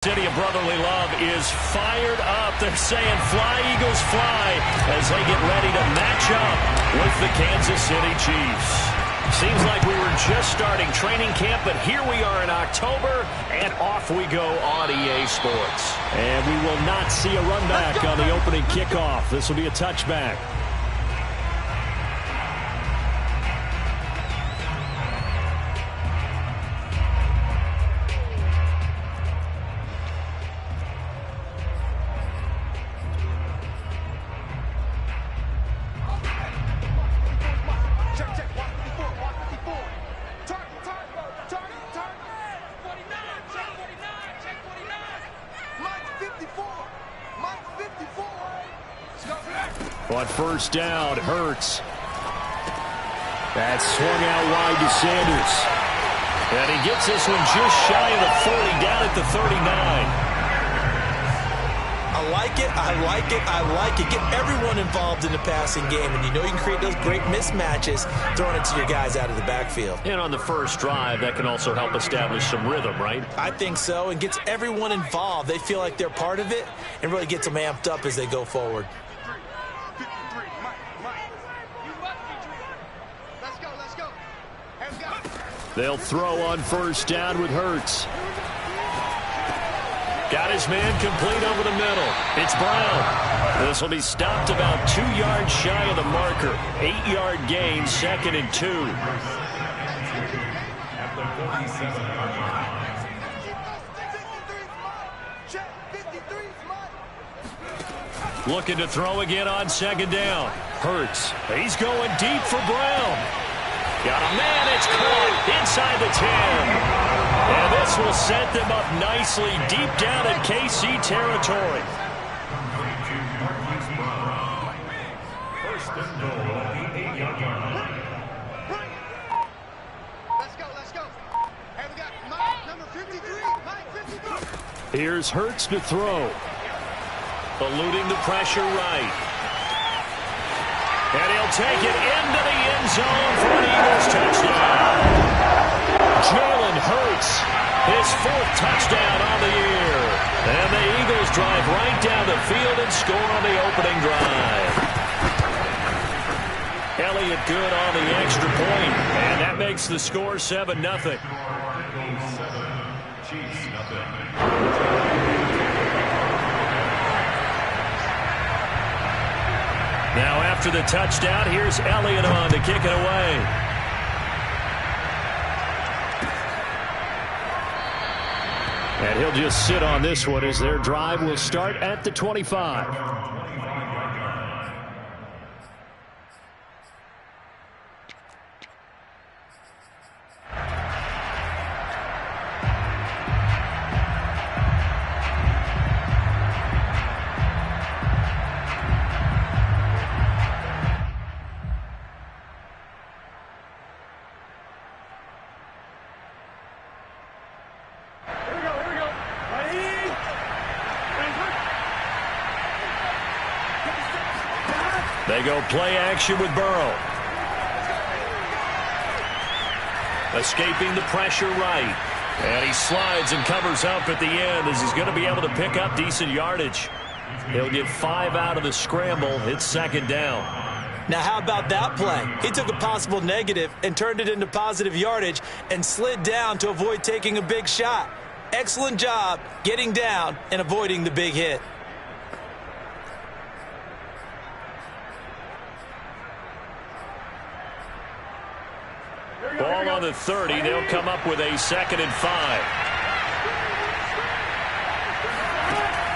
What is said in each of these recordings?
City of Brotherly Love is fired up. They're saying fly, Eagles, fly, as they get ready to match up with the Kansas City Chiefs. Seems like we were just starting training camp, but here we are in October, and off we go on EA Sports. And we will not see a run back on the opening kickoff. This will be a touchback. On first down, Hurts. That's swung out wide to Sanders. And he gets this one just shy of the 40, down at the 39. I like it, I like it, I like it. Get everyone involved in the passing game, and you know you can create those great mismatches throwing it to your guys out of the backfield. And on the first drive, that can also help establish some rhythm, right? I think so, and gets everyone involved. They feel like they're part of it and really gets them amped up as they go forward. They'll throw on first down with Hurts. Got his man complete over the middle. It's Brown. This will be stopped about 2 yards shy of the marker. 8-yard gain, 2nd and 2. Looking to throw again on 2nd down. Hurts. He's going deep for Brown. Got a man, it's caught inside the 10. And this will set them up nicely deep down in KC territory. Let's go. Hey, we got Mike, number 53. Mike, 53. Here's Hurts to throw. Eluding the pressure right. And he'll take it into the end zone for an Eagles touchdown. Jalen Hurts, his 4th touchdown on the year. And the Eagles drive right down the field and score on the opening drive. Elliott good on the extra point, and that makes the score 7-0. Now after the touchdown, here's Elliott on to kick it away. And he'll just sit on this one as their drive will start at the 25. They go play action with Burrow. Escaping the pressure right. And he slides and covers up at the end as he's going to be able to pick up decent yardage. He'll get 5 out of the scramble. It's 2nd down. Now how about that play? He took a possible negative and turned it into positive yardage and slid down to avoid taking a big shot. Excellent job getting down and avoiding the big hit. Ball on the 30. They'll come up with a 2nd and 5.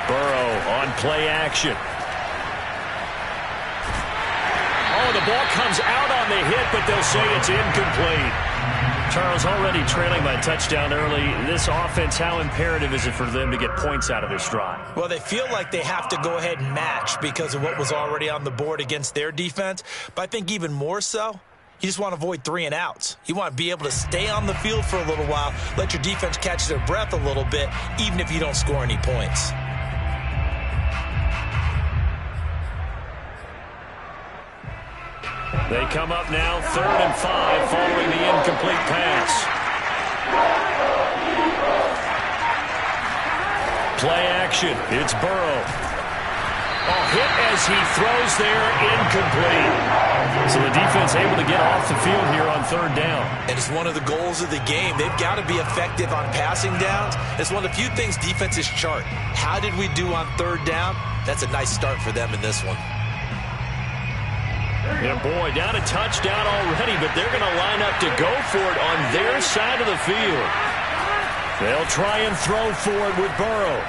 Burrow on play action. Oh, the ball comes out on the hit, but they'll say it's incomplete. Charles, already trailing by touchdown early. This offense, how imperative is it for them to get points out of this drive? Well, they feel like they have to go ahead and match because of what was already on the board against their defense. But I think even more so, you just want to avoid 3 and outs. You want to be able to stay on the field for a little while, let your defense catch their breath a little bit, even if you don't score any points. They come up now 3rd and 5 following the incomplete pass. Play action. It's Burrow. Oh, hit as he throws there, incomplete. So the defense able to get off the field here on third down. And it's one of the goals of the game. They've got to be effective on passing downs. It's one of the few things defenses chart. How did we do on third down? That's a nice start for them in this one. Yeah, boy, down a touchdown already, but they're going to line up to go for it on their side of the field. They'll try and throw for it with Burrow.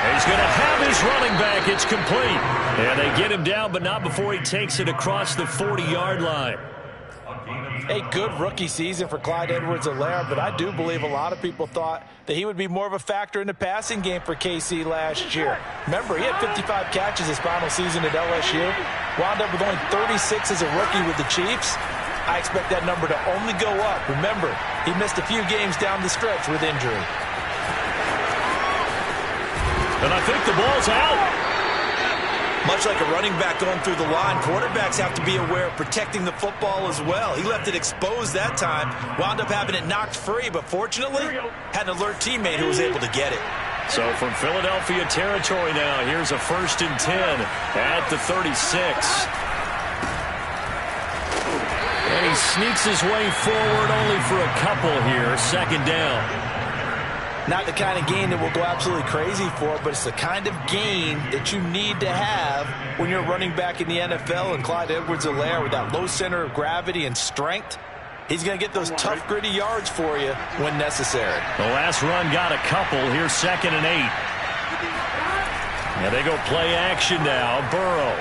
He's going to have his running back. It's complete. And they get him down, but not before he takes it across the 40-yard line. A good rookie season for Clyde Edwards-Helaire, but I do believe a lot of people thought that he would be more of a factor in the passing game for KC last year. Remember, he had 55 catches his final season at LSU, wound up with only 36 as a rookie with the Chiefs. I expect that number to only go up. Remember, he missed a few games down the stretch with injury. And I think the ball's out. Much like a running back going through the line, quarterbacks have to be aware of protecting the football as well. He left it exposed that time, wound up having it knocked free, but fortunately, had an alert teammate who was able to get it. So from Philadelphia territory now, here's a 1st and 10 at the 36. And he sneaks his way forward only for a couple here, 2nd down. Not the kind of game that we'll go absolutely crazy for, but it's the kind of game that you need to have when you're running back in the NFL. And Clyde Edwards-Helaire, with that low center of gravity and strength, he's going to get those tough, gritty yards for you when necessary. The last run got a couple. Here's 2nd and 8. And they go play action now. Burrow.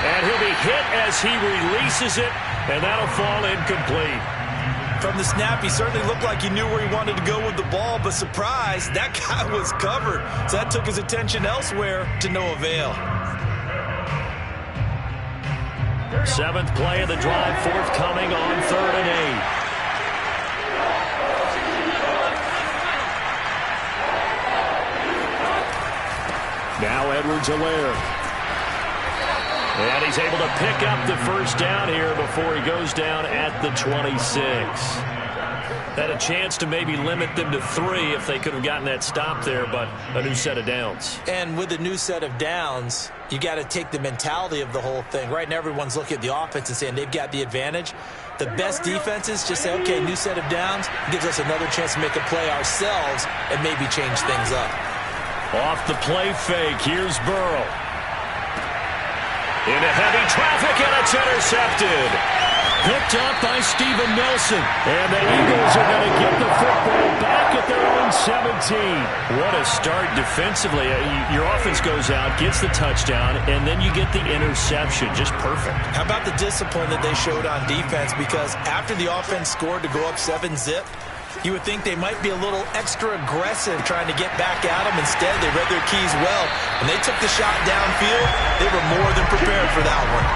And he'll be hit as he releases it, and that'll fall incomplete. From the snap, he certainly looked like he knew where he wanted to go with the ball, but surprise, that guy was covered. So that took his attention elsewhere to no avail. 7th play of the drive forthcoming on 3rd and 8. Now Edwards-Helaire. And he's able to pick up the 1st down here before he goes down at the 26. Had a chance to maybe limit them to 3 if they could have gotten that stop there, but a new set of downs. And with a new set of downs, you got to take the mentality of the whole thing. Right now, everyone's looking at the offense and saying they've got the advantage. The best defenses just say, okay, new set of downs gives us another chance to make a play ourselves and maybe change things up. Off the play fake, here's Burrow. Into heavy traffic, and it's intercepted. Picked up by Steven Nelson. And the Eagles are going to get the football back at their own 17. What a start defensively. Your offense goes out, gets the touchdown, and then you get the interception. Just perfect. How about the discipline that they showed on defense? Because after the offense scored to go up 7-zip, you would think they might be a little extra aggressive trying to get back at them. Instead, they read their keys well. When they took the shot downfield, they were more than prepared for that one.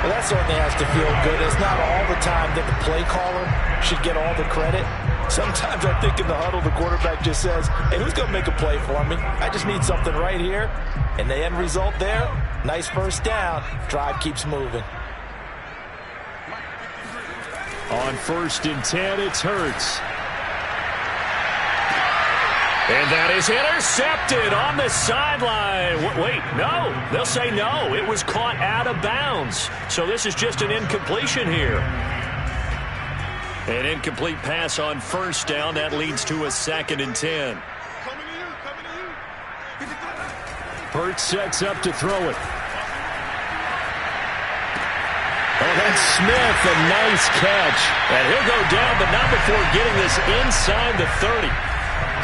Well, that certainly has to feel good. It's not all the time that the play caller should get all the credit. Sometimes I think in the huddle, the quarterback just says, hey, who's going to make a play for me? I just need something right here. And the end result there, nice 1st down. Drive keeps moving. On 1st and 10, it's Hurts. And that is intercepted on the sideline. Wait, no. They'll say no. It was caught out of bounds. So this is just an incompletion here. An incomplete pass on 1st down. That leads to a 2nd and 10. Hurts sets up to throw it. Oh, that's Smith, a nice catch. And he'll go down, but not before getting this inside the 30.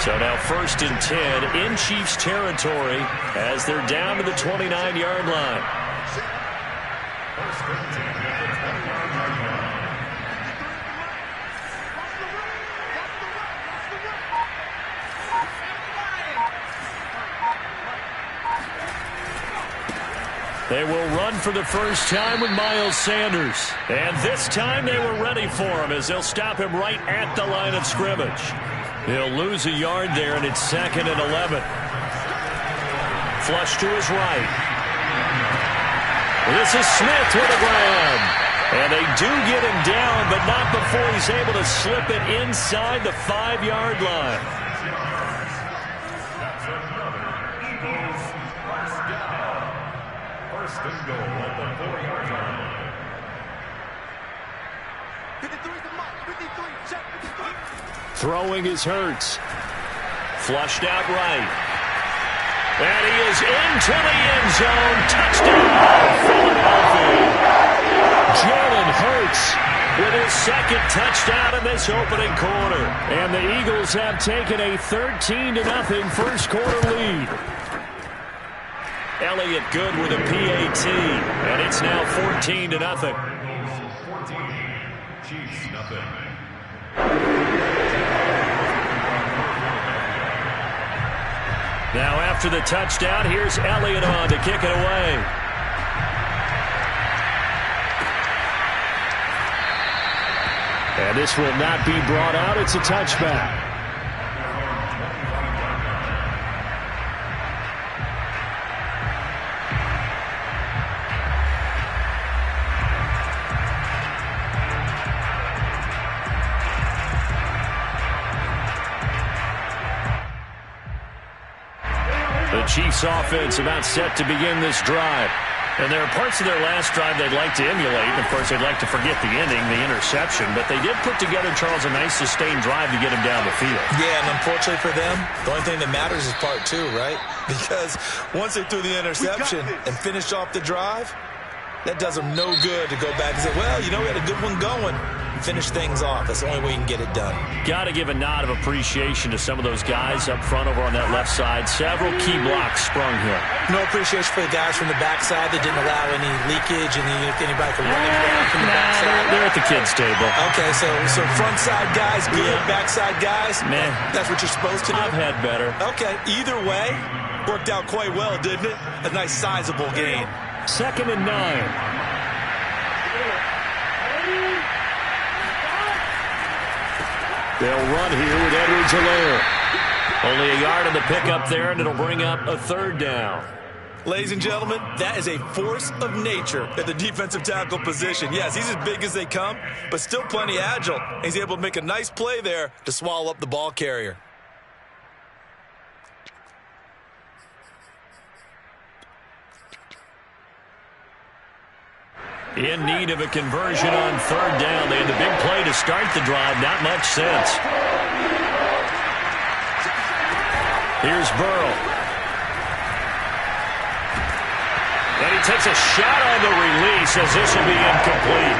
So now 1st and 10 in Chiefs territory as they're down to the 29-yard line. They will run for the first time with Miles Sanders. And this time they were ready for him as they'll stop him right at the line of scrimmage. He'll lose a yard there, and it's 2nd and 11. Flush to his right. This is Smith with a grab. And they do get him down, but not before he's able to slip it inside the 5-yard line. That's another Eagles first down. First and goal at the 4-yard line. 53 is the mark. 53. Check 53. Throwing is Hurts. Flushed out right. And he is into the end zone. Touchdown, Philadelphia. Jalen Hurts With his second touchdown in this opening quarter. And the Eagles have taken a 13-0 first quarter lead. Elliott good with a PAT. And it's now 14-0. 14. Chiefs, nothing. Now after the touchdown, here's Elliott on to kick it away. And this will not be brought out. It's a touchback. The Chiefs offense about set to begin this drive. And there are parts of their last drive they'd like to emulate. Of course, they'd like to forget the ending, the interception. But they did put together, Charles, a nice sustained drive to get him down the field. Yeah, and unfortunately for them, the only thing that matters is part two, right? Because once they threw the interception and finished off the drive, that does them no good to go back and say, well, you know, we had a good one going. Finish things off. That's the only way you can get it done. Got to give a nod of appreciation to some of those guys up front over on that left side. Several key blocks sprung here. No appreciation for the guys from the backside that didn't allow any leakage and if anybody could run anywhere from the backside. They're at the kids' table. Okay, so front side guys good, backside guys, man, that's what you're supposed to do. I've had better. Okay, either way, worked out quite well, didn't it? A nice sizable gain. 2nd and 9. They'll run here with Edwards-Helaire. Only a yard on the pickup there, and it'll bring up a 3rd down. Ladies and gentlemen, that is a force of nature at the defensive tackle position. Yes, he's as big as they come, but still plenty agile. He's able to make a nice play there to swallow up the ball carrier. In need of a conversion on 3rd down. They had the big play to start the drive. Not much sense. Here's Burrow. And he takes a shot on the release as this will be incomplete.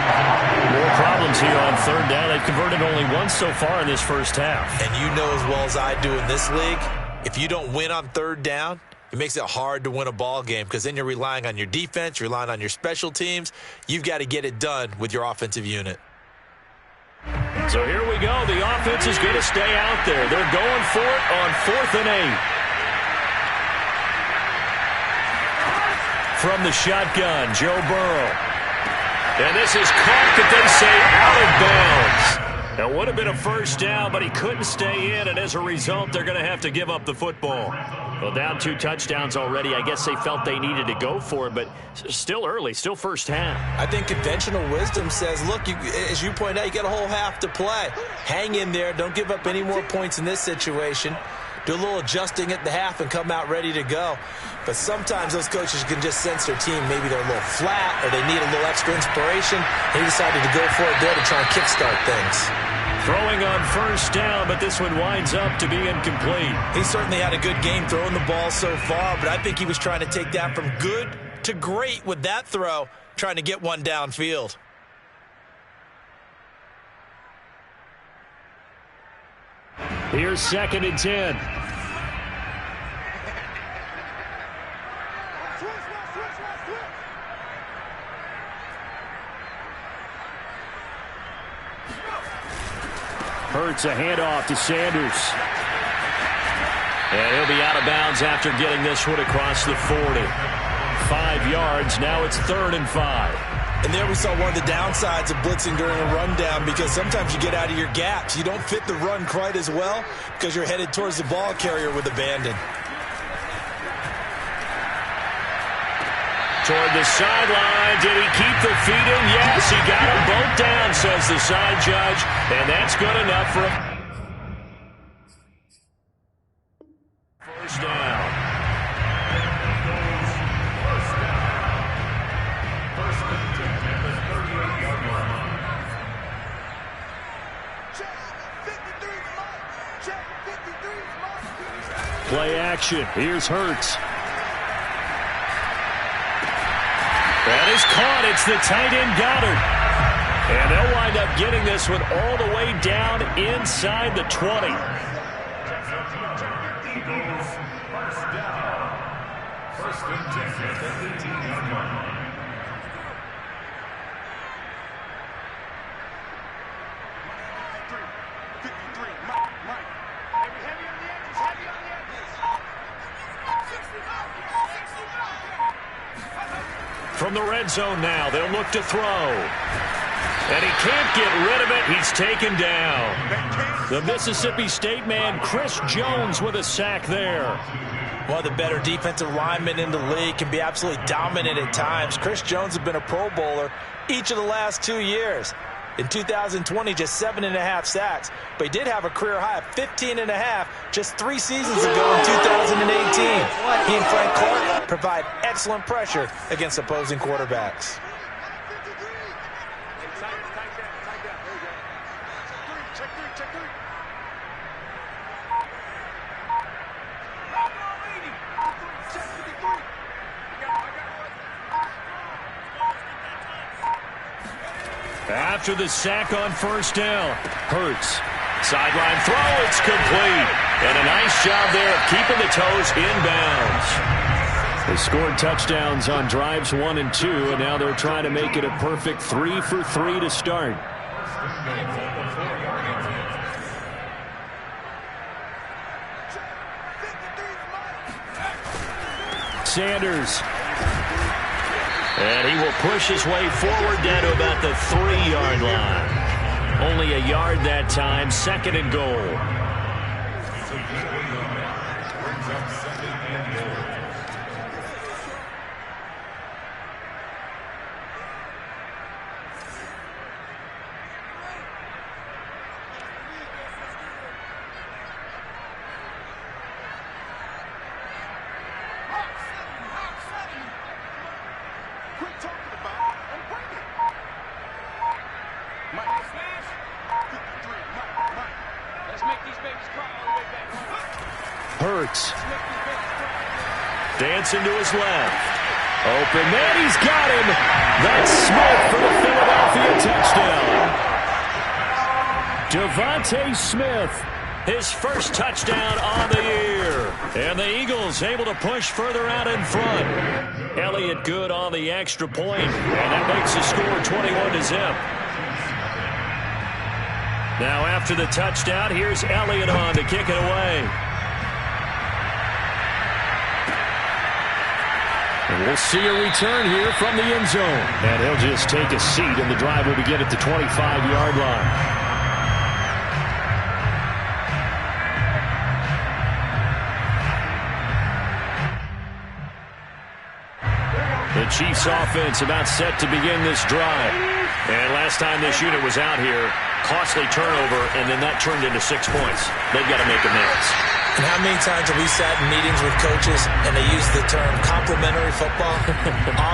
More problems here on 3rd down. They've converted only once so far in this first half. And you know as well as I do in this league, if you don't win on 3rd down, it makes it hard to win a ball game because then you're relying on your defense, you're relying on your special teams. You've got to get it done with your offensive unit. So here we go. The offense is going to stay out there. They're going for it on 4th and 8. From the shotgun, Joe Burrow. And this is caught that they say out of bounds. That would have been a 1st down, but he couldn't stay in, and as a result, they're going to have to give up the football. Well, down 2 touchdowns already. I guess they felt they needed to go for it, but still early, still first half. I think conventional wisdom says, look, as you point out, you got a whole half to play. Hang in there. Don't give up any more points in this situation. Do a little adjusting at the half and come out ready to go. But sometimes those coaches can just sense their team. Maybe they're a little flat or they need a little extra inspiration. He decided to go for it there to try and kickstart things. Throwing on 1st down, but this one winds up to be incomplete. He certainly had a good game throwing the ball so far, but I think he was trying to take that from good to great with that throw, trying to get one downfield. Here's 2nd and 10. Hurts a handoff to Sanders. And he'll be out of bounds after getting this one across the 40. 5 yards. Now it's 3rd and 5. And there we saw one of the downsides of blitzing during a rundown because sometimes you get out of your gaps. You don't fit the run quite as well because you're headed towards the ball carrier with abandon. Toward the sideline. Did he keep the feet in? Yes, he got them both down, says the side judge. And that's good enough for a first down. First and 10 at the 38-yard line. Check 53's mark. Check 53's mark. Play action. Here's Hurts. That is caught. It's the tight end Goddard. And they'll wind up getting this one all the way down inside the 20. Eagles, first down. First and 10 at the 18-yard line. From the red zone now, they'll look to throw. And he can't get rid of it. He's taken down. The Mississippi State man, Chris Jones, with a sack there. One of the better defensive linemen in the league, can be absolutely dominant at times. Chris Jones has been a Pro Bowler each of the last 2 years. In 2020, just 7.5 sacks. But he did have a career high of 15.5 just 3 seasons ago in 2018. He and Frank Clark provide excellent pressure against opposing quarterbacks. After the sack on first down, Hurts. Sideline throw, it's complete. And a nice job there of keeping the toes inbounds. They scored touchdowns on drives 1 and 2, and now they're trying to make it a perfect 3 for 3 to start. Sanders. And he will push his way forward down to about the 3-yard line. Only a yard that time, second and goal. Hurts. Dancing to his left. Open man, he's got him. That's Smith for the Philadelphia touchdown. Devontae Smith, his first touchdown on the year. And the Eagles able to push further out in front. Elliott good on the extra point, and that makes the score 21-0. Now after the touchdown, here's Elliott on to kick it away. And we'll see a return here from the end zone. And he'll just take a seat, and the drive will begin at the 25-yard line. The Chiefs offense about set to begin this drive. And last time this unit was out here, costly turnover, and then that turned into 6 points. They've got to make amends. And how many times have we sat in meetings with coaches and they use the term complementary football?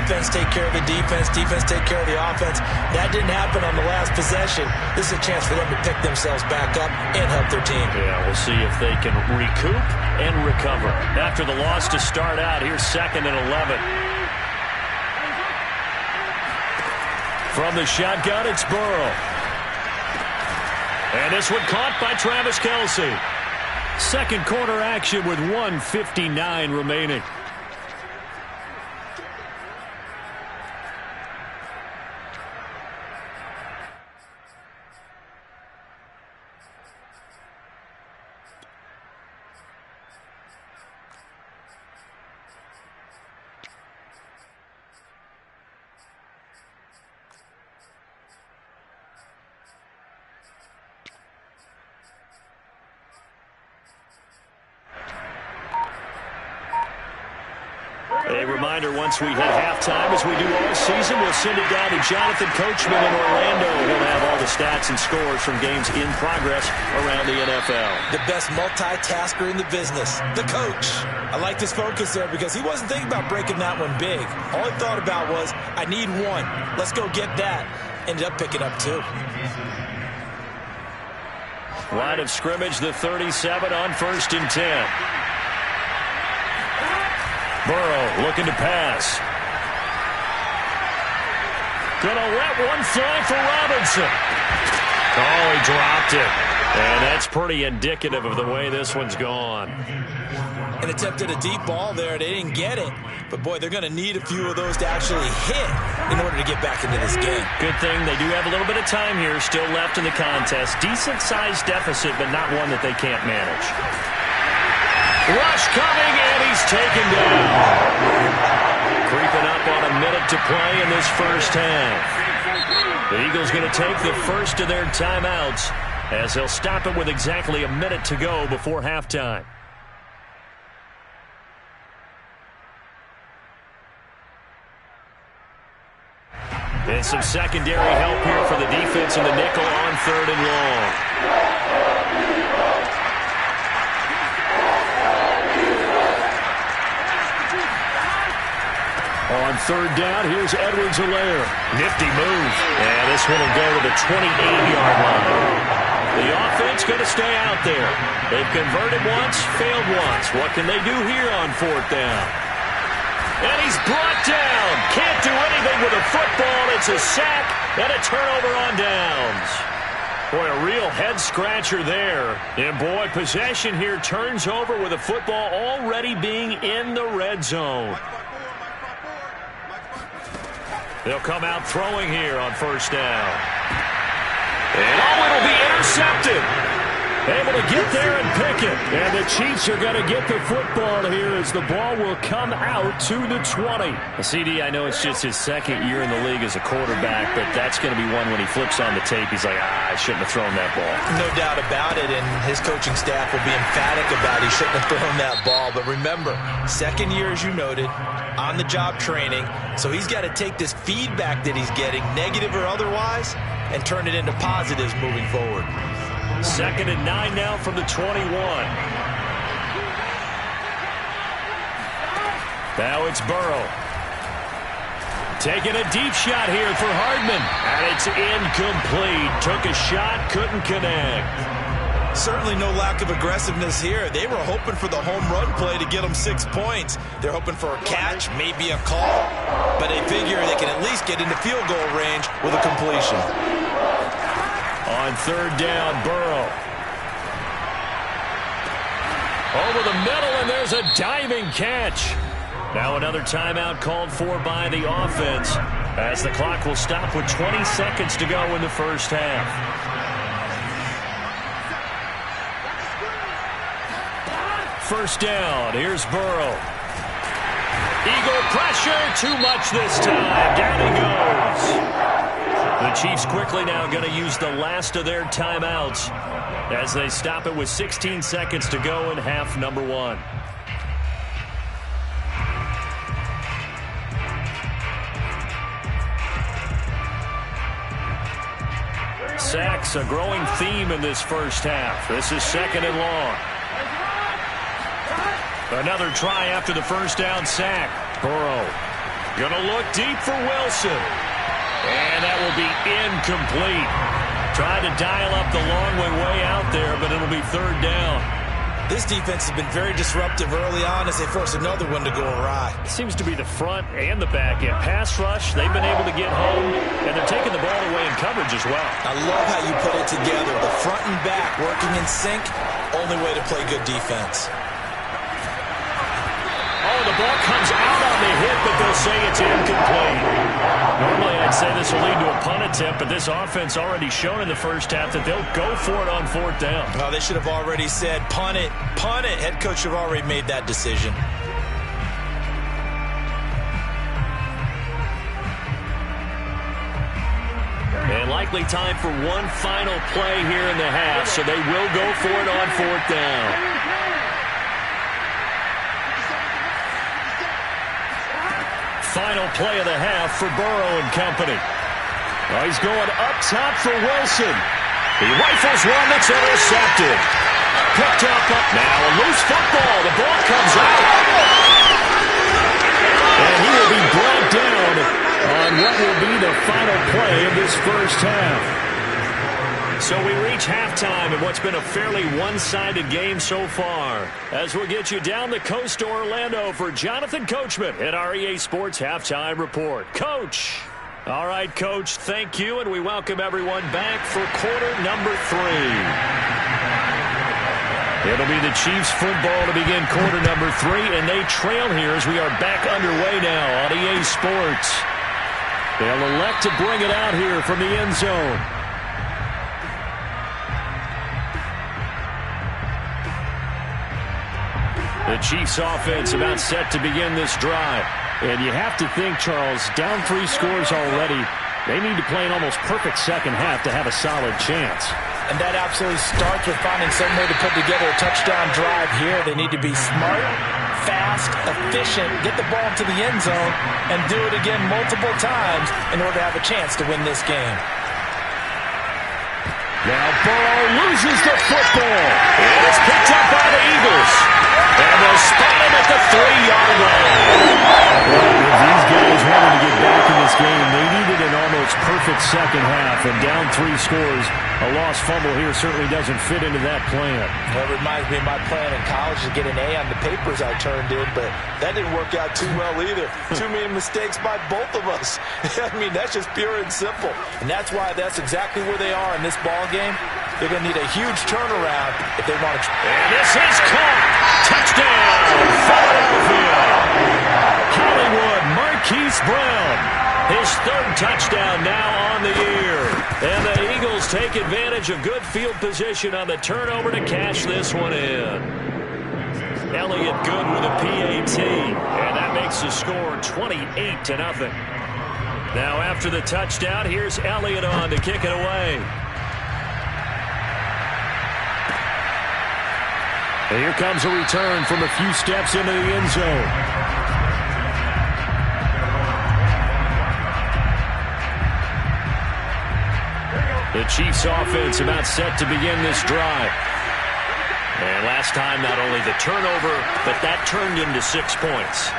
Offense take care of the defense, defense take care of the offense. That didn't happen on the last possession. This is a chance for them to pick themselves back up and help their team. Yeah, we'll see if they can recoup and recover. After the loss to start out, here's 2nd and 11. From the shotgun, it's Burrow. And this one caught by Travis Kelce. Second quarter action with 1:59 remaining. A reminder, once we hit halftime, as we do all season, we'll send it down to Jonathan Coachman in Orlando. He'll have all the stats and scores from games in progress around the NFL. The best multitasker in the business, the coach. I like this focus there because he wasn't thinking about breaking that one big. All he thought about was, I need one. Let's go get that. Ended up picking up two. Line of scrimmage, the 37 on 1st and 10. Burrow looking to pass. Gonna let one fly for Robinson. Oh, he dropped it. And that's pretty indicative of the way this one's gone. An attempt at a deep ball there. They didn't get it. But, boy, they're going to need a few of those to actually hit in order to get back into this game. Good thing they do have a little bit of time here still left in the contest. Decent-sized deficit, but not one that they can't manage. Rush coming, and he's taken down. Creeping up on a minute to play in this first half. The Eagles going to take the first of their timeouts as they'll stop it with exactly a minute to go before halftime. And some secondary help here for the defense in the nickel on 3rd and long. On 3rd down, here's Edwards-Helaire. Nifty move. And this one will go to the 28-yard line. The offense going to stay out there. They've converted once, failed once. What can they do here on 4th down? And he's brought down. Can't do anything with a football. It's a sack and a turnover on downs. Boy, a real head-scratcher there. And, boy, possession here turns over with a football already being in the red zone. They'll come out throwing here on 1st down. And, it'll be intercepted. Able to get there and pick it. And the Chiefs are going to get the football here as the ball will come out to the 20. CD, I know it's just his 2nd year in the league as a quarterback, but that's going to be one when he flips on the tape. He's like, I shouldn't have thrown that ball. No doubt about it, and his coaching staff will be emphatic about he shouldn't have thrown that ball. But remember, 2nd year, as you noted, on-the-job training. So he's got to take this feedback that he's getting, negative or otherwise, and turn it into positives moving forward. 2nd and 9 now from the 21. Now it's Burrow. Taking a deep shot here for Hardman. And it's incomplete. Took a shot, couldn't connect. Certainly no lack of aggressiveness here. They were hoping for the home run play to get them 6 points. They're hoping for a catch, maybe a call. But they figure they can at least get into field goal range with a completion. On 3rd down, Burrow. Over the middle, and there's a diving catch. Now another timeout called for by the offense as the clock will stop with 20 seconds to go in the first half. First down, here's Burrow. Eagle pressure, too much this time. Down he goes. The Chiefs quickly now going to use the last of their timeouts as they stop it with 16 seconds to go in half number 1. Sacks, a growing theme in this first half. This is 2nd and long. Another try after the first down sack. Burrow going to look deep for Wilson. And that will be incomplete. Tried to dial up the long way out there, but it'll be 3rd down. This defense has been very disruptive early on as they force another one to go awry. It seems to be the front and the back end. Pass rush, they've been able to get home, and they're taking the ball away in coverage as well. I love how you put it together. The front and back working in sync, only way to play good defense. Oh, the ball comes out on the hit, but they'll say it's incomplete. Normally, I'd say this will lead to a punt attempt, but this offense already shown in the first half that they'll go for it on 4th down. Well, they should have already said, punt it, punt it. Head coach should have already made that decision. And likely time for one final play here in the half, so they will go for it on 4th down. final play of the half for Burrow and company. Oh, he's going up top for Wilson. He rifles one that's intercepted. Picked up now. A loose football. The ball comes out. And he will be brought down on what will be the final play of this first half. So we reach halftime in what's been a fairly one-sided game so far. As we'll get you down the coast to Orlando for Jonathan Coachman at our EA Sports Halftime Report. Coach. All right, Coach, thank you, and we welcome everyone back for quarter number 3. It'll be the Chiefs football to begin quarter number 3, and they trail here as we are back underway now on EA Sports. They'll elect to bring it out here from the end zone. The Chiefs offense about set to begin this drive. And you have to think, Charles, down 3 scores already. They need to play an almost perfect second half to have a solid chance. And that absolutely starts with finding some way to put together a touchdown drive here. They need to be smart, fast, efficient, get the ball to the end zone, and do it again multiple times in order to have a chance to win this game. Now Burrow loses the football. And it's picked up by the Eagles. And they'll spot him at the 3-yard line. Well, if these guys wanted to get back in this game, they needed an almost perfect second half. And down 3 scores, a lost fumble here certainly doesn't fit into that plan. Well, it reminds me of my plan in college to get an A on the papers I turned in, but that didn't work out too well either. Too many mistakes by both of us. I mean, that's just pure and simple. And that's why that's exactly where they are in this ball game. They're going to need a huge turnaround if they want to. And this is caught. Touchdown, Philadelphia. Hollywood Marquise Brown. His 3rd touchdown now on the year. And the Eagles take advantage of good field position on the turnover to cash this one in. Elliott good with a PAT. And that makes the score 28-0. Now after the touchdown, here's Elliott on to kick it away. And here comes a return from a few steps into the end zone. The Chiefs offense about set to begin this drive. And last time, not only the turnover, but that turned into 6 points.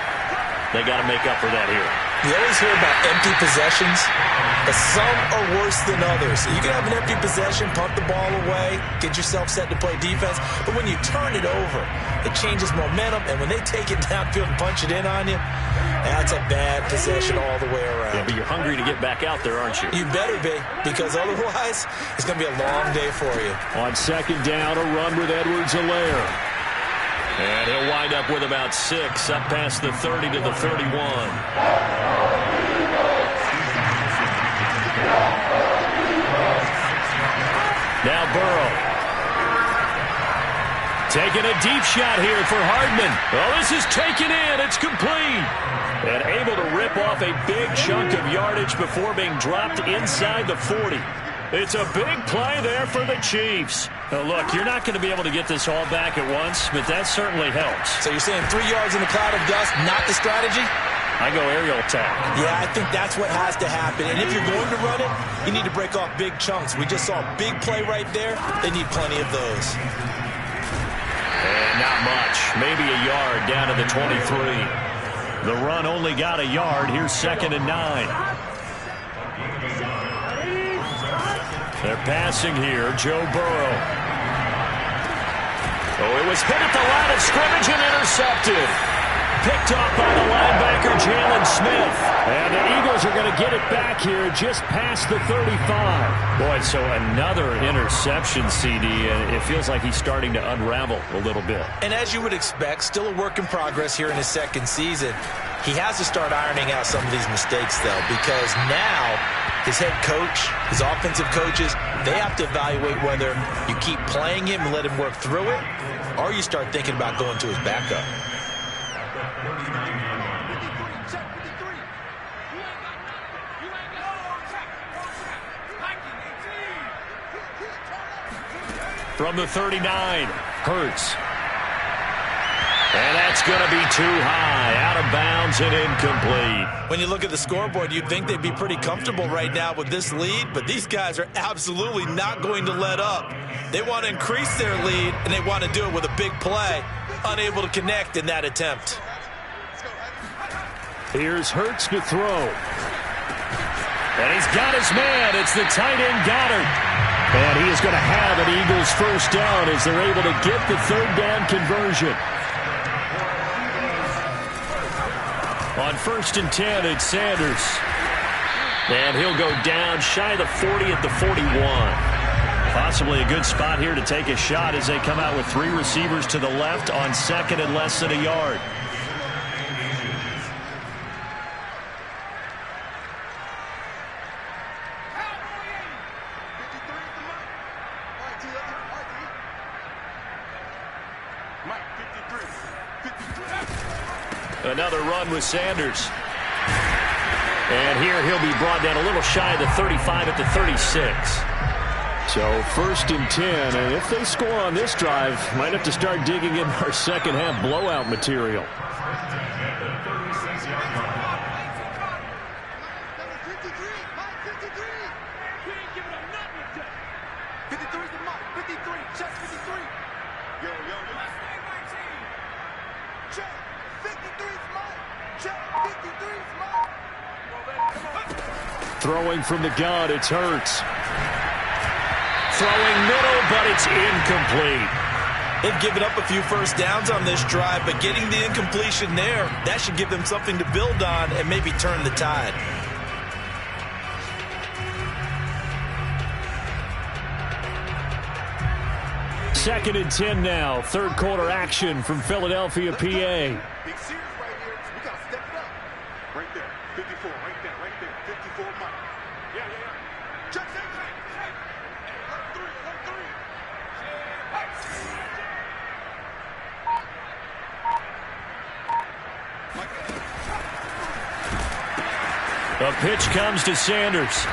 They got to make up for that here. You always hear about empty possessions, but some are worse than others. You can have an empty possession, punt the ball away, get yourself set to play defense, but when you turn it over, it changes momentum, and when they take it downfield and punch it in on you, that's a bad possession all the way around. Yeah, but you're hungry to get back out there, aren't you? You better be, because otherwise, it's going to be a long day for you. On second down, a run with Edwards-Helaire. And he'll wind up with about 6, up past the 30 to the 31. Now Burrow. Taking a deep shot here for Hardman. Oh, this is taken in. It's complete. And able to rip off a big chunk of yardage before being dropped inside the 40. It's a big play there for the Chiefs. Now look, you're not going to be able to get this all back at once, but that certainly helps. So you're saying 3 yards in a cloud of dust, not the strategy? I go aerial attack. Yeah, I think that's what has to happen. And if you're going to run it, you need to break off big chunks. We just saw a big play right there. They need plenty of those. And not much. Maybe a yard down to the 23. The run only got a yard. Here's 2nd and 9. They're passing here. Joe Burrow. Oh, it was hit at the line of scrimmage and intercepted. Picked off by the linebacker, Jalen Smith. And the Eagles are going to get it back here just past the 35. Boy, so another interception, CD, and it feels like he's starting to unravel a little bit. And as you would expect, still a work in progress here in his 2nd season. He has to start ironing out some of these mistakes, though, because now his head coach, his offensive coaches, they have to evaluate whether you keep playing him and let him work through it, or you start thinking about going to his backup. From the 39, Hurts. And that's going to be too high, out of bounds and incomplete. When you look at the scoreboard, you'd think they'd be pretty comfortable right now with this lead, but these guys are absolutely not going to let up. They want to increase their lead, and they want to do it with a big play. Unable to connect in that attempt. Here's Hurts to throw. And he's got his man. It's the tight end Goddard. And he is going to have an Eagles first down as they're able to get the third down conversion. On 1st and 10, it's Sanders. And he'll go down shy of the 40 at the 41. Possibly a good spot here to take a shot as they come out with 3 receivers to the left on 2nd and less than a yard. Another run with Sanders. And here he'll be brought down a little shy of the 35 at the 36. So 1st and 10, and if they score on this drive, might have to start digging in our second half blowout material. Throwing from the gun, it's Hurts. Throwing middle, but it's incomplete. They've given up a few first downs on this drive, but getting the incompletion there, that should give them something to build on and maybe turn the tide. Second and 10 now. Third quarter action from Philadelphia, PA. Big series right here. We got to step it up. Right there. 54. Right there. Right there. 54 Mike. Yeah. Check. A pitch comes to Sanders.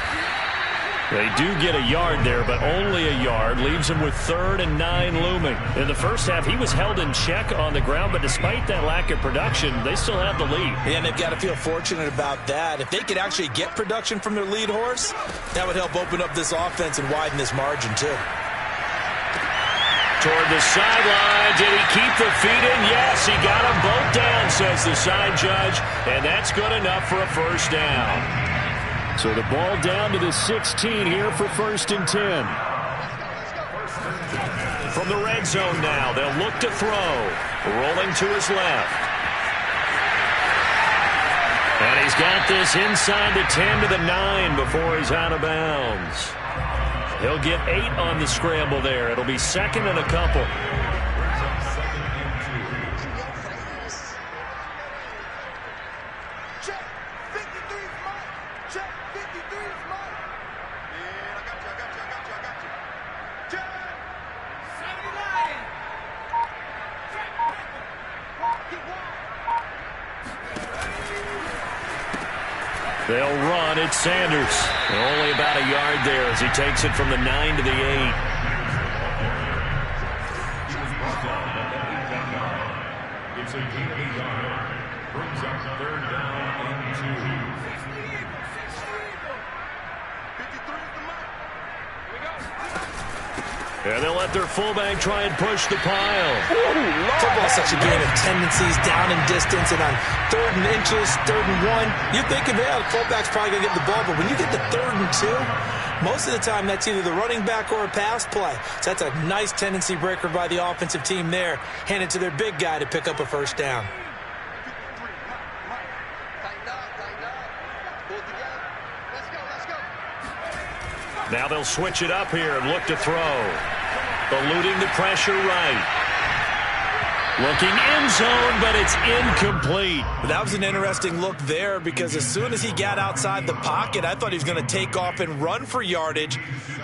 They do get a yard there, but only a yard. Leaves him with 3rd and 9 looming. In the first half, he was held in check on the ground, but despite that lack of production, they still have the lead. And they've got to feel fortunate about that. If they could actually get production from their lead horse, that would help open up this offense and widen this margin, too. Toward the sideline. Did he keep the feet in? Yes, he got them both down, says the side judge, and that's good enough for a first down. So the ball down to the 16 here for 1st and 10. From the red zone now, they'll look to throw. Rolling to his left. And he's got this inside the 10 to the 9 before he's out of bounds. He'll get 8 on the scramble there. It'll be 2nd and a couple. They'll run. It's Sanders. Only about a yard there as he takes it from the 9 to the 8. It's a gain of a yard. Brings up 3rd down and 2. 53 is the mark. Here we go. And they'll let their fullback try and push the pile. Football's such a game of tendencies, down and distance, and on 3rd and inches, 3rd and 1, you're thinking, yeah, the fullback's probably going to get the ball, but when you get to 3rd and 2, most of the time that's either the running back or a pass play. So that's a nice tendency breaker by the offensive team there, handed to their big guy to pick up a first down. Now they'll switch it up here and look to throw. Eluding the pressure right. Looking end zone, but it's incomplete. That was an interesting look there because as soon as he got outside the pocket, I thought he was going to take off and run for yardage.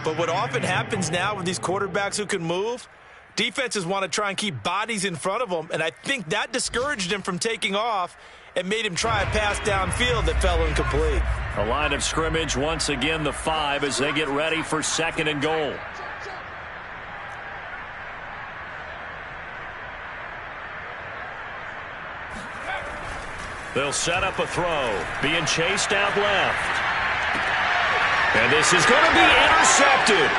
But what often happens now with these quarterbacks who can move, defenses want to try and keep bodies in front of them, and I think that discouraged him from taking off and made him try a pass downfield that fell incomplete. A line of scrimmage, once again the 5 as they get ready for 2nd and goal. They'll set up a throw. Being chased out left. And this is going to be intercepted.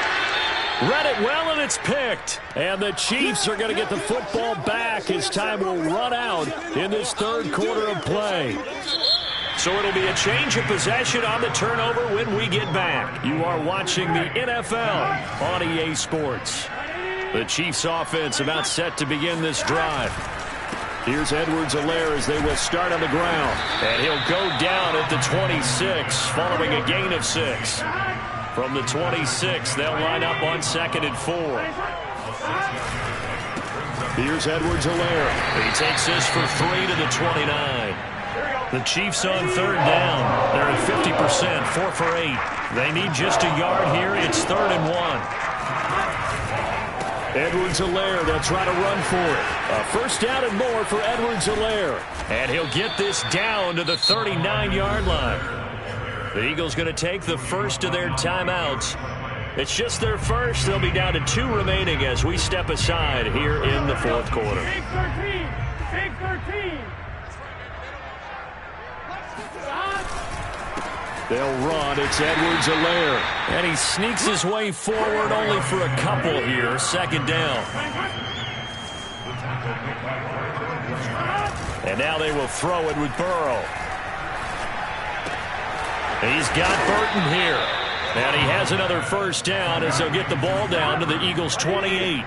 Read it well, and it's picked. And the Chiefs are going to get the football back as time will run out in this third quarter of play. So it'll be a change of possession on the turnover when we get back. You are watching the NFL on EA Sports. The Chiefs offense about set to begin this drive. Here's Edwards-Helaire as they will start on the ground. And he'll go down at the 26 following a gain of 6. From the 26, they'll line up on 2nd and 4. Here's Edwards-Helaire. He takes this for 3 to the 29. The Chiefs on 3rd down. They're at 50%, 4 for 8. They need just a yard here. It's 3rd and 1. Edwards-Helaire, they'll try to run for it. A first down and more for Edwards-Helaire. And he'll get this down to the 39-yard line. The Eagles going to take the first of their timeouts. It's just their first. They'll be down to 2 remaining as we step aside here in the fourth quarter. Take 13. Take 13. They'll run. It's Edwards-Helaire. And he sneaks his way forward only for a couple here. 2nd down. And now they will throw it with Burrow. He's got Burton here. And he has another first down as they'll get the ball down to the Eagles' 28.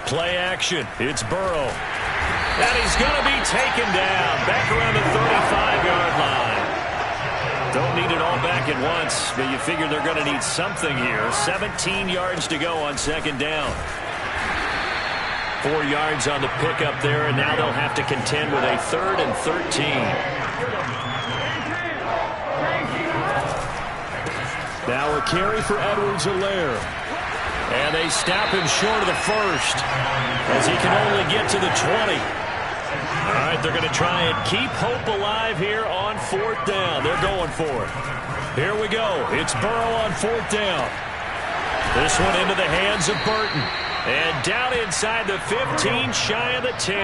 Play action. It's Burrow. And he's going to be taken down back around the 35-yard line. Don't need it all back at once, but you figure they're going to need something here. 17 yards to go on 2nd down. 4 yards on the pickup there, and now they'll have to contend with a 3rd and 13. Now a carry for Edwards-Helaire. And they stop him short of the first as he can only get to the 20. All right, they're going to try and keep hope alive here on 4th down. They're going for it. Here we go. It's Burrow on 4th down. This one into the hands of Burton. And down inside the 15, shy of the 10.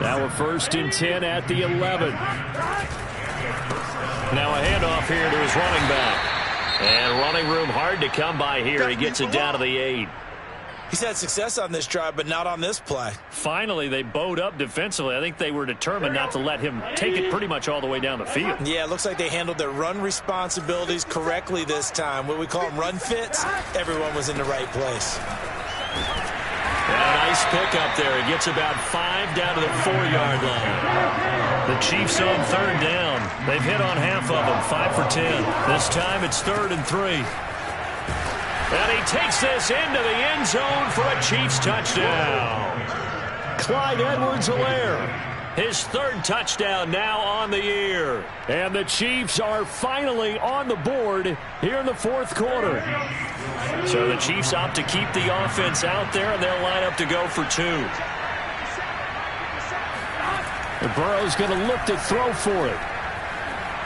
Now a 1st and 10 at the 11. Now a handoff here to his running back. And running room hard to come by here. He gets it down to the 8. He's had success on this drive, but not on this play. Finally, they bowed up defensively. I think they were determined not to let him take it pretty much all the way down the field. Yeah, it looks like they handled their run responsibilities correctly this time. What we call them run fits, everyone was in the right place. And a nice pick up there. He gets about 5 down to the 4-yard line. The Chiefs on 3rd down. They've hit on half of them, 5 for 10. This time it's 3rd and 3. And he takes this into the end zone for a Chiefs touchdown. Clyde Edwards-Helaire. His 3rd touchdown now on the year. And the Chiefs are finally on the board here in the 4th quarter. So the Chiefs opt to keep the offense out there, and they'll line up to go for 2. And Burrow's going to look to throw for it.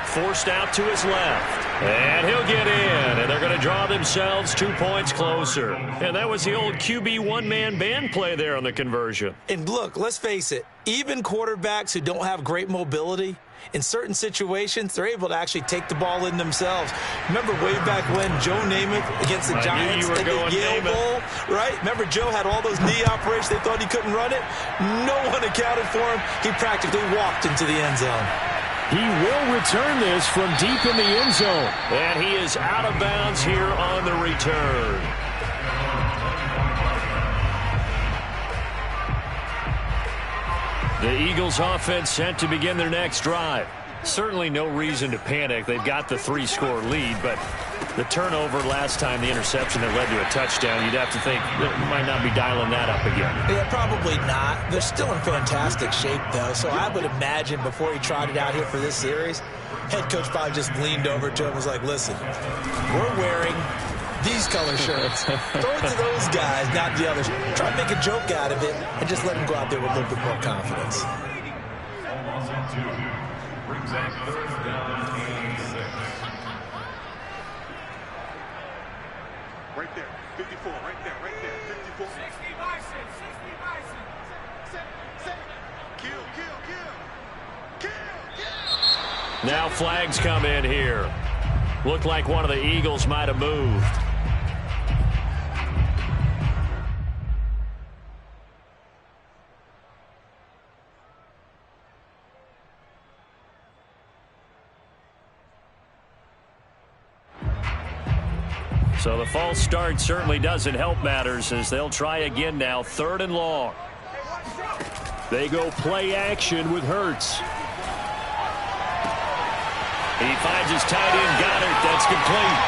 Forced out to his left. And he'll get in, and they're going to draw themselves 2 points closer. And that was the old QB one-man band play there on the conversion. And look, let's face it, even quarterbacks who don't have great mobility, in certain situations, they're able to actually take the ball in themselves. Remember way back when Joe Namath against the Giants at the Yale Bowl, right? Remember Joe had all those knee operations. They thought he couldn't run it. No one accounted for him. He practically walked into the end zone. He will return this from deep in the end zone. And he is out of bounds here on the return. The Eagles offense set to begin their next drive. Certainly no reason to panic. They've got the 3-score lead, but the turnover last time, the interception that led to a touchdown, you'd have to think they might not be dialing that up again. Yeah, probably not. They're still in fantastic shape, though, so I would imagine before he trotted out here for this series, head coach probably just leaned over to him and was like, listen, we're wearing these color shirts. Throw it to those guys, not the others. Try to make a joke out of it and just let them go out there with a little bit more confidence. Brings up 3rd down and 6. Right there. 54. Right there. Right there. 54. 60 Bison. 60 Bison. Set. Kill. Now flags come in here. Looked like one of the Eagles might have moved. So the false start certainly doesn't help matters as they'll try again now. 3rd and long. They go play action with Hurts. He finds his tight end, Goddard. That's complete.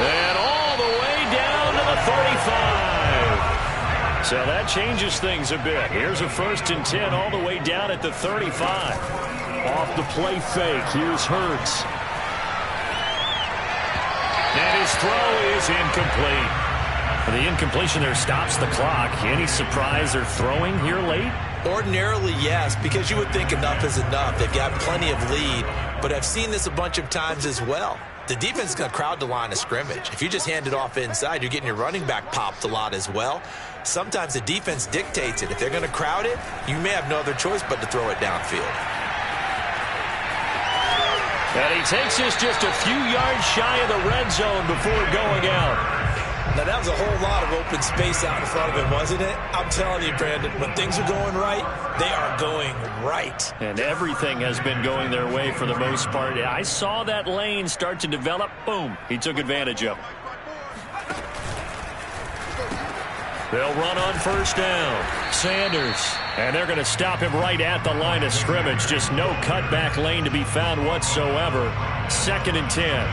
And all the way down to the 35. So that changes things a bit. Here's a 1st and 10 all the way down at the 35. Off the play fake. Here's Hurts. And his throw is incomplete. The incompletion there stops the clock. Any surprise they're throwing here late? Ordinarily, yes, because you would think enough is enough. They've got plenty of lead, but I've seen this a bunch of times as well. The defense is going to crowd the line of scrimmage. If you just hand it off inside, you're getting your running back popped a lot as well. Sometimes the defense dictates it. If they're going to crowd it, you may have no other choice but to throw it downfield. And he takes this just a few yards shy of the red zone before going out. Now, that was a whole lot of open space out in front of him, wasn't it? I'm telling you, Brandon, when things are going right, they are going right. And everything has been going their way for the most part. I saw that lane start to develop. Boom. He took advantage of it. They'll run on 1st down. Sanders. And they're going to stop him right at the line of scrimmage. Just no cutback lane to be found whatsoever. 2nd and 10.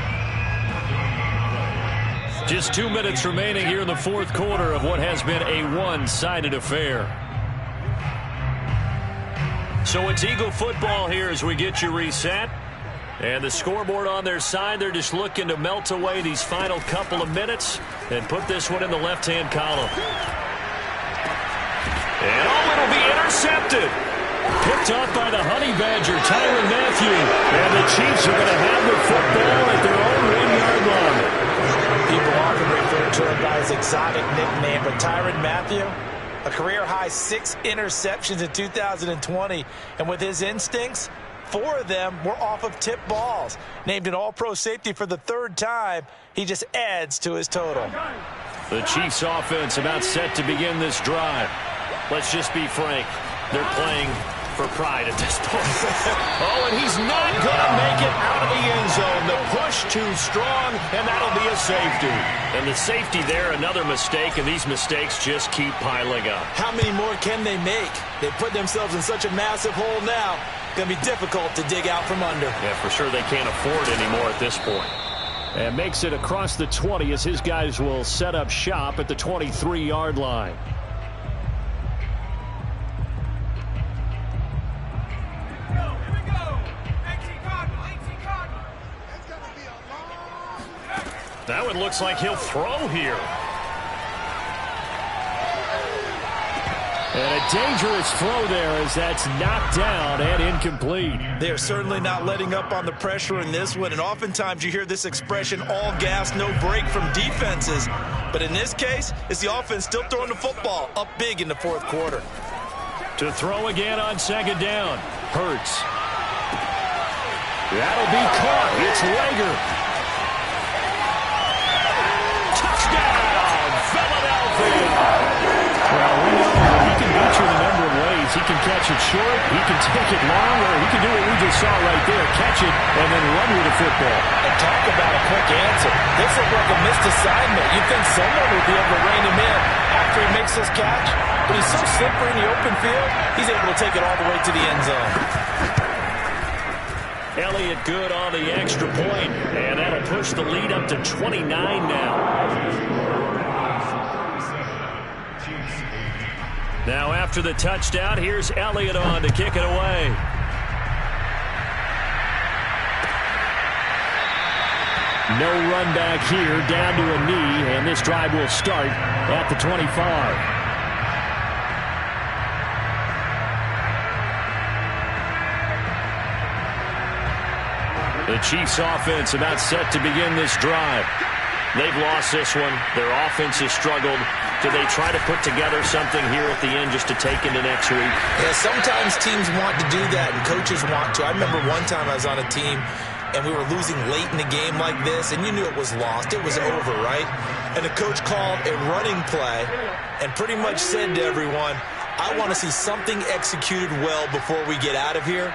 Just 2 minutes remaining here in the 4th quarter of what has been a one-sided affair. So it's Eagle football here as we get you reset. And the scoreboard on their side, they're just looking to melt away these final couple of minutes and put this one in the left-hand column. And it'll be intercepted. Picked off by the Honey Badger, Tyrann Mathieu. And the Chiefs are going to have the football at their own 1-yard line. People often refer to him by his exotic nickname, but Tyrann Mathieu, a career-high 6 interceptions in 2020. And with his instincts, 4 of them were off of tip balls. Named an all-pro safety for the 3rd time, he just adds to his total. The Chiefs offense about set to begin this drive. Let's just be frank. They're playing for pride at this point. Oh, and he's not going to make it out of the end zone. The push too strong, and that'll be a safety. And the safety there, another mistake, and these mistakes just keep piling up. How many more can they make? They put themselves in such a massive hole now. Going to be difficult to dig out from under. Yeah, for sure they can't afford anymore at this point. And makes it across the 20 as his guys will set up shop at the 23-yard line. That one looks like he'll throw here. And a dangerous throw there as that's knocked down and incomplete. They're certainly not letting up on the pressure in this one, and oftentimes you hear this expression, all gas, no break from defenses. But in this case, it's the offense still throwing the football up big in the 4th quarter. To throw again on 2nd down. Hurts. That'll be caught. It's Lager. Touchdown, Philadelphia. Well, we know that he can beat you in a number of ways. He can catch it short, he can take it long, or he can do what we just saw right there, catch it and then run with the football. And talk about a quick answer. This looked like a missed assignment. You'd think someone would be able to rein him in after he makes his catch, but he's so slippery in the open field, he's able to take it all the way to the end zone. Elliott good on the extra point, and that'll push the lead up to 29 now. Now after the touchdown, here's Elliott on to kick it away. No run back here, down to a knee, and this drive will start at the 25. The Chiefs offense about set to begin this drive. They've lost this one. Their offense has struggled. Do they try to put together something here at the end just to take into next week? Yeah, sometimes teams want to do that and coaches want to. I remember one time I was on a team and we were losing late in the game like this, and you knew it was lost. It was over, right? And the coach called a running play and pretty much said to everyone, I want to see something executed well before we get out of here.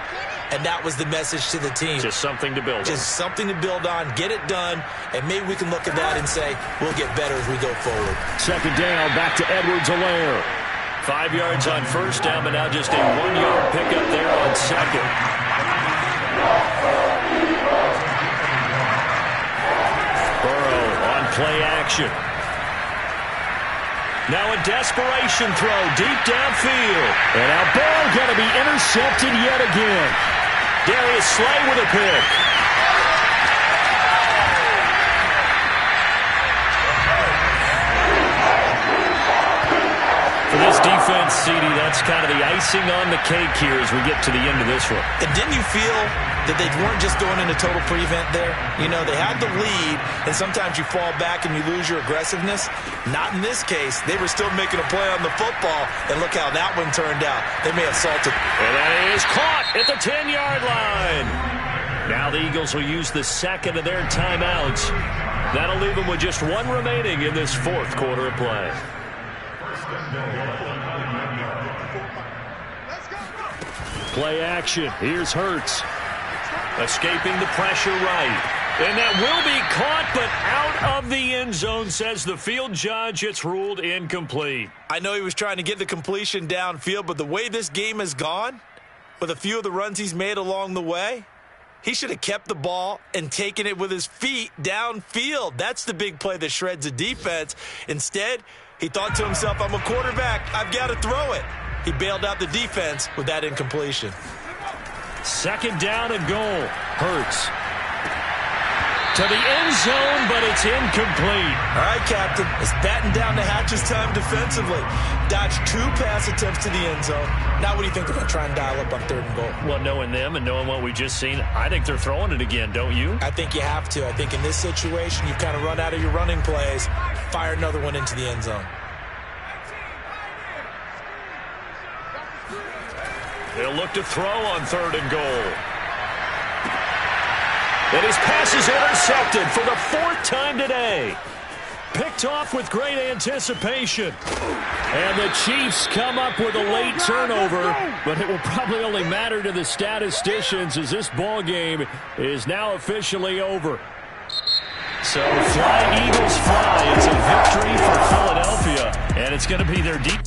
And that was the message to the team. Just something to build on. Just something to build on, get it done, and maybe we can look at that and say, we'll get better as we go forward. Second down, back to Edwards-Helaire. 5 yards on first down, but now just a 1-yard pickup there on second. Burrow on play action. Now a desperation throw deep downfield. And now Burrow going to be intercepted yet again. Darius Slay with a pick. For this defense, CD, that's kind of the icing on the cake here as we get to the end of this one. And didn't you feel that they weren't just going into total prevent there? You know, they had the lead, and sometimes you fall back and you lose your aggressiveness. Not in this case. They were still making a play on the football, and look how that one turned out. They may have salted. And that is caught at the 10-yard line. Now the Eagles will use the second of their timeouts. That'll leave them with just one remaining in this fourth quarter of play. Play action. Here's Hurts. Escaping the pressure right. And that will be caught, but out of the end zone, says the field judge. It's ruled incomplete. I know he was trying to get the completion downfield, but the way this game has gone, with a few of the runs he's made along the way, he should have kept the ball and taken it with his feet downfield. That's the big play that shreds the defense. Instead, he thought to himself, I'm a quarterback. I've got to throw it. He bailed out the defense with that incompletion. Second down and goal. Hurts to the end zone, but it's incomplete. All right, Captain. It's batten down the hatches time defensively. Dodged 2 pass attempts to the end zone. Now what do you think they're going to try and dial up on third and goal? Well, knowing them and knowing what we just seen, I think they're throwing it again, don't you? I think you have to. I think in this situation, you've kind of run out of your running plays. Fire another one into the end zone. They'll look to throw on third and goal. And his pass is intercepted for the 4th time today. Picked off with great anticipation. And the Chiefs come up with a late turnover, but it will probably only matter to the statisticians as this ball game is now officially over. So fly, Eagles fly. It's a victory for Philadelphia, and it's going to be their deep.